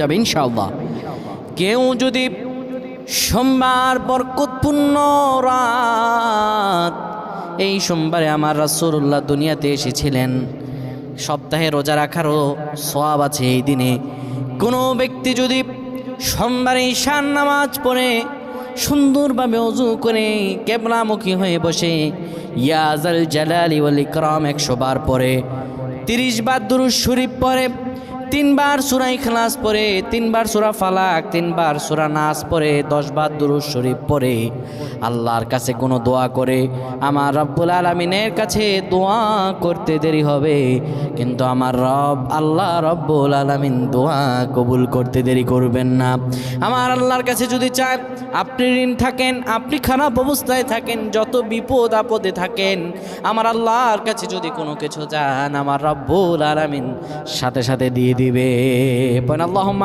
যাবে ইনশাআল্লাহ। কেউ যদি সোমবার বরকতপূর্ণ রাত, এই সোমবারে আমার রাসূলুল্লাহ দুনিয়াতে এসেছিলেন, সপ্তাহে রোজা রাখারও সওয়াব আছে এই দিনে। কোনো ব্যক্তি যদি সোমবারে ঈশার নামাজ পড়ে সুন্দরভাবে ওযু করে কিবলামুখী হয়ে বসে ইয়া যাল জালালি ওয়াল ইকরাম 100 বার পড়ে, 30 বার দুরূদ শরীফ পড়ে, 3 বার সূরা ইখলাস পড়ে, 3 বার সূরা ফালাক, 3 বার সূরা নাস পড়ে, 10 বার দুরূদ শরীফ পড়ে, আল্লাহর কাছে কোনো দোয়া করে, আমার রব্বুল আলামিনের কাছে দোয়া করতে দেরি হবে, কিন্তু আমার রব আল্লাহ রব্বুল আলামিন দোয়া কবুল করতে দেরি করবেন না। আমার আল্লাহর কাছে যদি চান, আপনি ঋণ থাকেন, আপনি খারাপ অবস্থায় থাকেন, যত বিপদ আপদে থাকেন, আমার আল্লাহর কাছে যদি কোনো কিছু চান, আমার রব্বুল আলামিন সাথে সাথে দিয়ে দিবে। আল্লাহুম্মা